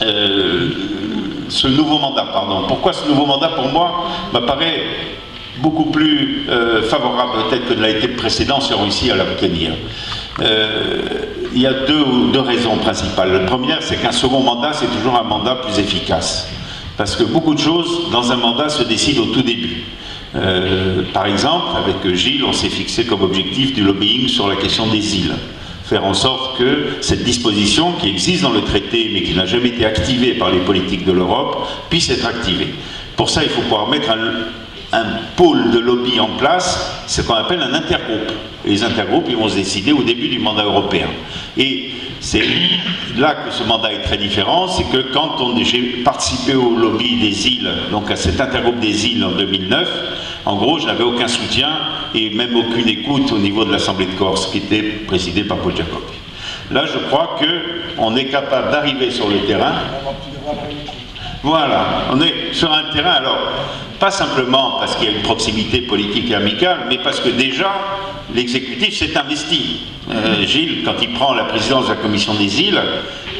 ce nouveau mandat, pardon. Pourquoi ce nouveau mandat, pour moi, m'apparaît beaucoup plus favorable peut-être que ne l'a été le précédent si on réussit à l'obtenir. Il y a deux raisons principales. La première, c'est qu'un second mandat, c'est toujours un mandat plus efficace. Parce que beaucoup de choses dans un mandat se décident au tout début. Par exemple, avec Gilles, on s'est fixé comme objectif du lobbying sur la question des îles. Faire en sorte que cette disposition qui existe dans le traité mais qui n'a jamais été activée par les politiques de l'Europe puisse être activée. Pour ça, il faut pouvoir mettre un pôle de lobby en place, c'est ce qu'on appelle un intergroupe. Et les intergroupes, ils vont se décider au début du mandat européen. Et c'est là que ce mandat est très différent, c'est que quand j'ai participé au lobby des îles, donc à cet intergroupe des îles en 2009, en gros, je n'avais aucun soutien et même aucune écoute au niveau de l'Assemblée de Corse, qui était présidée par Paul Jacobi. Là, je crois qu'on est capable d'arriver sur le terrain. Voilà, on est sur un terrain, alors, pas simplement parce qu'il y a une proximité politique et amicale, mais parce que déjà, l'exécutif s'est investi. Gilles, quand il prend la présidence de la Commission des îles,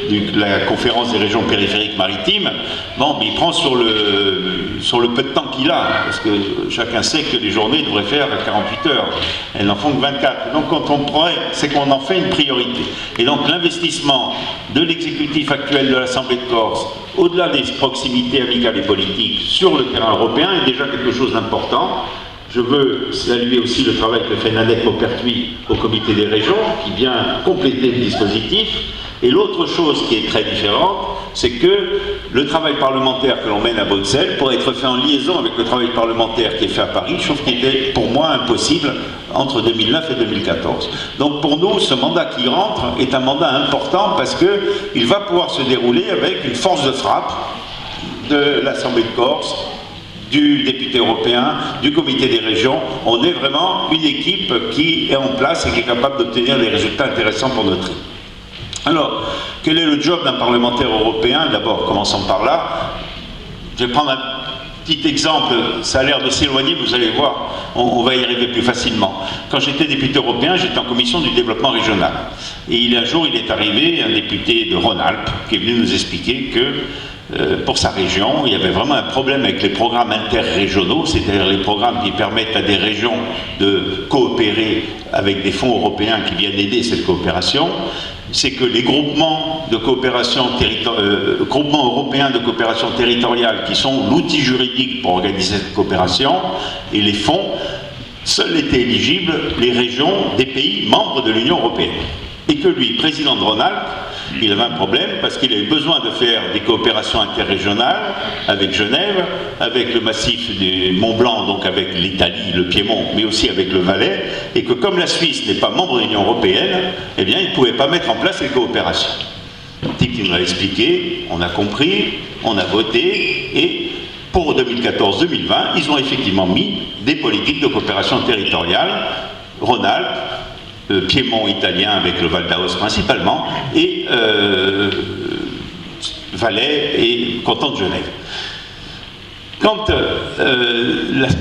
de la conférence des régions périphériques maritimes, bon, mais il prend sur le peu de temps qu'il a, parce que chacun sait que les journées devraient faire 48 heures, elles n'en font que 24. Donc quand on prend, c'est qu'on en fait une priorité. Et donc l'investissement de l'exécutif actuel de l'Assemblée de Corse, au-delà des proximités amicales et politiques, sur le terrain européen, est déjà quelque chose d'important. Je veux saluer aussi le travail que fait Nadège Maupertuis au comité des régions, qui vient compléter le dispositif. Et l'autre chose qui est très différente, c'est que le travail parlementaire que l'on mène à Bruxelles pourrait être fait en liaison avec le travail parlementaire qui est fait à Paris, chose qui était pour moi impossible entre 2009 et 2014. Donc pour nous, ce mandat qui rentre est un mandat important parce qu'il va pouvoir se dérouler avec une force de frappe de l'Assemblée de Corse, du député européen, du comité des régions. On est vraiment une équipe qui est en place et qui est capable d'obtenir des résultats intéressants pour notre île. Alors, quel est le job d'un parlementaire européen? D'abord, commençons par là. Je vais prendre un petit exemple, ça a l'air de s'éloigner, vous allez voir, on va y arriver plus facilement. Quand j'étais député européen, j'étais en commission du développement régional. Et un jour, il est arrivé un député de Rhône-Alpes qui est venu nous expliquer que pour sa région, il y avait vraiment un problème avec les programmes interrégionaux, c'est-à-dire les programmes qui permettent à des régions de coopérer avec des fonds européens qui viennent aider cette coopération. C'est que les groupements de coopération groupements européens de coopération territoriale, qui sont l'outil juridique pour organiser cette coopération, et les fonds, seuls étaient éligibles les régions des pays membres de l'Union européenne. Et que lui, président de Rhône-Alpes, il avait un problème parce qu'il avait besoin de faire des coopérations interrégionales avec Genève, avec le massif du Mont Blanc, donc avec l'Italie, le Piémont, mais aussi avec le Valais, et que comme la Suisse n'est pas membre de l'Union européenne, eh bien, il ne pouvait pas mettre en place les coopérations. Le type qui nous l'a expliqué, on a compris, on a voté, et pour 2014-2020, ils ont effectivement mis des politiques de coopération territoriale, Rhône-Alpes, Piémont italien avec le Val d'Aoste principalement, et Valais et canton de Genève.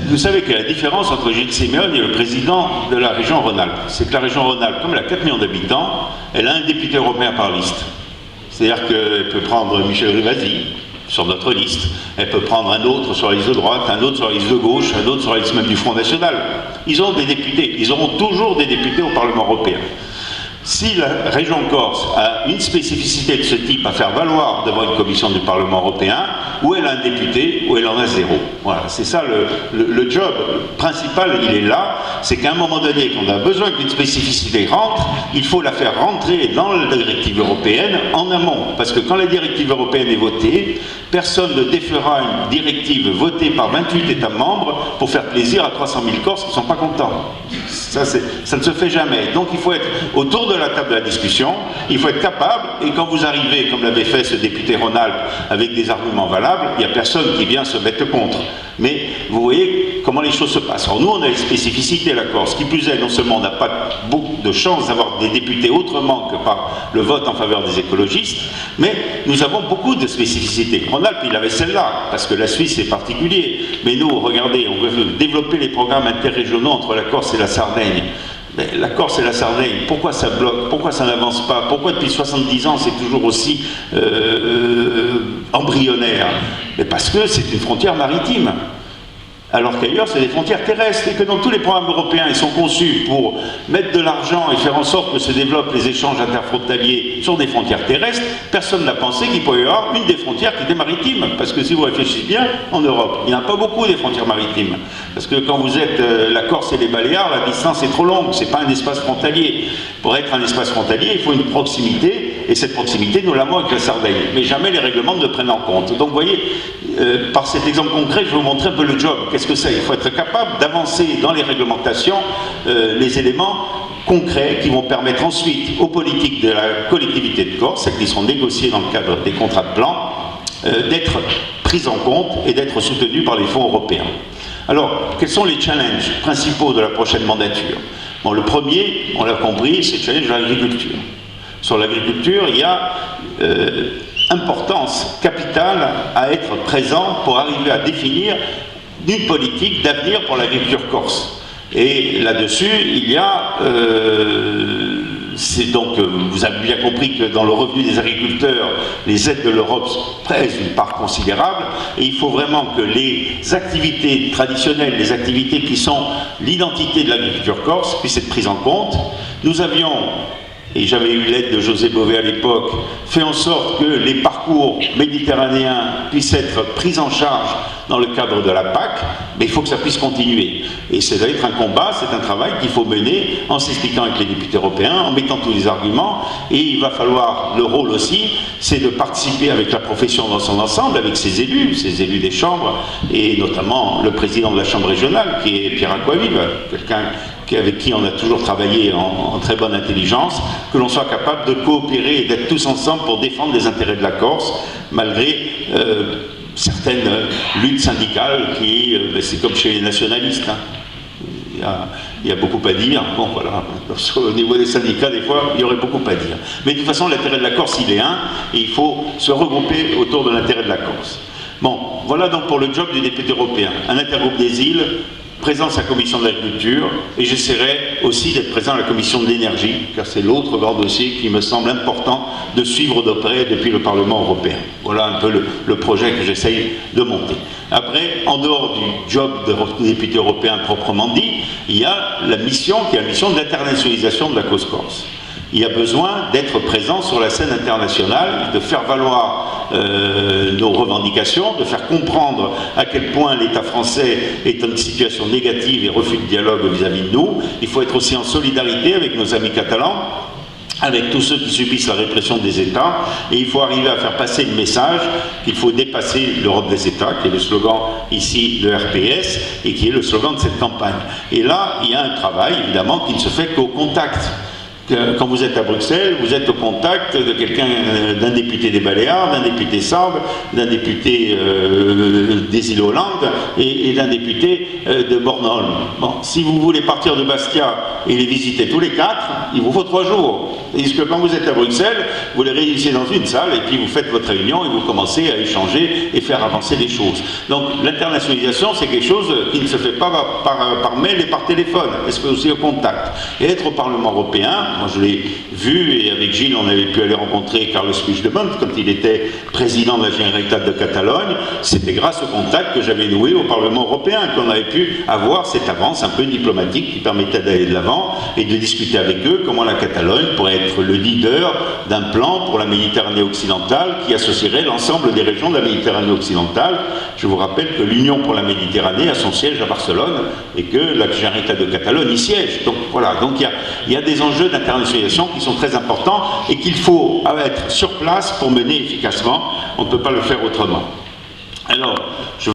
Vous savez que la différence entre Gilles Simeone et le président de la région Rhône-Alpes, c'est que la région Rhône-Alpes, comme elle a 4 millions d'habitants, elle a un député européen par liste. C'est-à-dire qu'elle peut prendre Michel Rivasi sur notre liste, elle peut prendre un autre sur la liste de droite, un autre sur la liste de gauche, un autre sur la liste même du Front National. Ils ont des députés, ils auront toujours des députés au Parlement européen. Si la région Corse a une spécificité de ce type à faire valoir devant une commission du Parlement européen, ou elle a un député, ou elle en a zéro. Voilà, c'est ça le job principal, il est là, c'est qu'à un moment donné, quand on a besoin qu'une spécificité rentre, il faut la faire rentrer dans la directive européenne en amont. Parce que quand la directive européenne est votée, personne ne défera une directive votée par 28 États membres pour faire plaisir à 300 000 Corses qui ne sont pas contents. Ça ne se fait jamais. Donc il faut être autour de la table de la discussion, il faut être capable, et quand vous arrivez, comme l'avait fait ce député Rhône-Alpes, avec des arguments valables, il n'y a personne qui vient se mettre contre. Mais vous voyez comment les choses se passent. Alors nous, on a une spécificité à la Corse, qui plus est, non seulement on n'a pas beaucoup de chance d'avoir des députés autrement que par le vote en faveur des écologistes, mais nous avons beaucoup de spécificités. Rhône-Alpes, il avait celle-là, parce que la Suisse est particulier. Mais nous, regardez, on veut développer les programmes interrégionaux entre la Corse et la Sardaigne. Mais la Corse et la Sardaigne, pourquoi ça bloque? Pourquoi ça n'avance pas? Pourquoi depuis 70 ans c'est toujours aussi embryonnaire? Mais parce que c'est une frontière maritime. Alors qu'ailleurs, c'est des frontières terrestres, et que dans tous les programmes européens, ils sont conçus pour mettre de l'argent et faire en sorte que se développent les échanges interfrontaliers sur des frontières terrestres. Personne n'a pensé qu'il pouvait y avoir une des frontières qui était maritime, parce que si vous réfléchissez bien, en Europe, il n'y en a pas beaucoup des frontières maritimes, parce que quand vous êtes la Corse et les Baléares, la distance est trop longue, c'est pas un espace frontalier. Pour être un espace frontalier, il faut une proximité, et cette proximité, nous l'avons avec la Sardaigne. Mais jamais les règlements ne le prennent en compte. Donc vous voyez, par cet exemple concret, je vais vous montrer un peu le job. Qu'est-ce que c'est? Il faut être capable d'avancer dans les réglementations les éléments concrets qui vont permettre ensuite aux politiques de la collectivité de Corse, celles qui seront négociées dans le cadre des contrats de plan, d'être prises en compte et d'être soutenues par les fonds européens. Alors, quels sont les challenges principaux de la prochaine mandature? Bon, le premier, on l'a compris, c'est le challenge de l'agriculture. Sur l'agriculture, il y a importance capitale à être présent pour arriver à définir une politique d'avenir pour l'agriculture corse. Et là-dessus, il y a... c'est donc, vous avez bien compris que dans le revenu des agriculteurs, les aides de l'Europe pèsent une part considérable, et il faut vraiment que les activités traditionnelles, les activités qui sont l'identité de l'agriculture corse, puissent être prises en compte. Nous avions, et j'avais eu l'aide de José Bové à l'époque, fait en sorte que les parcours méditerranéens puissent être pris en charge dans le cadre de la PAC, mais il faut que ça puisse continuer. Et ça doit être un combat, c'est un travail qu'il faut mener en s'expliquant avec les députés européens, en mettant tous les arguments, et il va falloir, le rôle aussi, c'est de participer avec la profession dans son ensemble, avec ses élus des chambres, et notamment le président de la chambre régionale, qui est Pierre Aquavive, quelqu'un avec qui on a toujours travaillé en très bonne intelligence, que l'on soit capable de coopérer et d'être tous ensemble pour défendre les intérêts de la Corse, malgré certaines luttes syndicales qui, c'est comme chez les nationalistes, hein. Il y a beaucoup à dire. Bon, voilà, au niveau des syndicats, des fois, il y aurait beaucoup à dire. Mais de toute façon, l'intérêt de la Corse, il est un, et il faut se regrouper autour de l'intérêt de la Corse. Bon, voilà donc pour le job du député européen. Un intergroupe des îles, présence à la commission de l'agriculture, et j'essaierai aussi d'être présent à la commission de l'énergie, car c'est l'autre grand dossier qui me semble important de suivre de près depuis le Parlement européen. Voilà un peu le projet que j'essaye de monter. Après, en dehors du job de député européen proprement dit, il y a la mission qui est la mission de l'internationalisation de la cause corse. Il y a besoin d'être présent sur la scène internationale, de faire valoir nos revendications, de faire comprendre à quel point l'État français est en situation négative et refuse de dialogue vis-à-vis de nous. Il faut être aussi en solidarité avec nos amis catalans, avec tous ceux qui subissent la répression des États, et il faut arriver à faire passer le message qu'il faut dépasser l'Europe des États, qui est le slogan ici de RPS, et qui est le slogan de cette campagne. Et là, il y a un travail, évidemment, qui ne se fait qu'au contact. Quand vous êtes à Bruxelles, vous êtes au contact de quelqu'un, d'un député des Baléares, d'un député sarde, d'un député des îles Hollandes et d'un député de Bornholm. Bon, si vous voulez partir de Bastia et les visiter tous les quatre, il vous faut 3 jours. Tandis que quand vous êtes à Bruxelles, vous les réunissez dans une salle et puis vous faites votre réunion et vous commencez à échanger et faire avancer les choses. Donc l'internationalisation, c'est quelque chose qui ne se fait pas par mail et par téléphone, elle se fait aussi au contact. Et être au Parlement européen, moi je l'ai vu, et avec Gilles on avait pu aller rencontrer Carles Puigdemont quand il était président de la Generalitat de Catalogne, c'était grâce au contact que j'avais noué au Parlement européen qu'on avait pu avoir cette avance un peu diplomatique qui permettait d'aller de l'avant et de discuter avec eux comment la Catalogne pourrait être le leader d'un plan pour la Méditerranée occidentale qui associerait l'ensemble des régions de la Méditerranée occidentale. Je vous rappelle que l'Union pour la Méditerranée a son siège à Barcelone et que la Generalitat de Catalogne y siège. Donc voilà, donc il y a des enjeux d'internationalisation qui sont très importants et qu'il faut être sur place pour mener efficacement. On ne peut pas le faire autrement. Alors,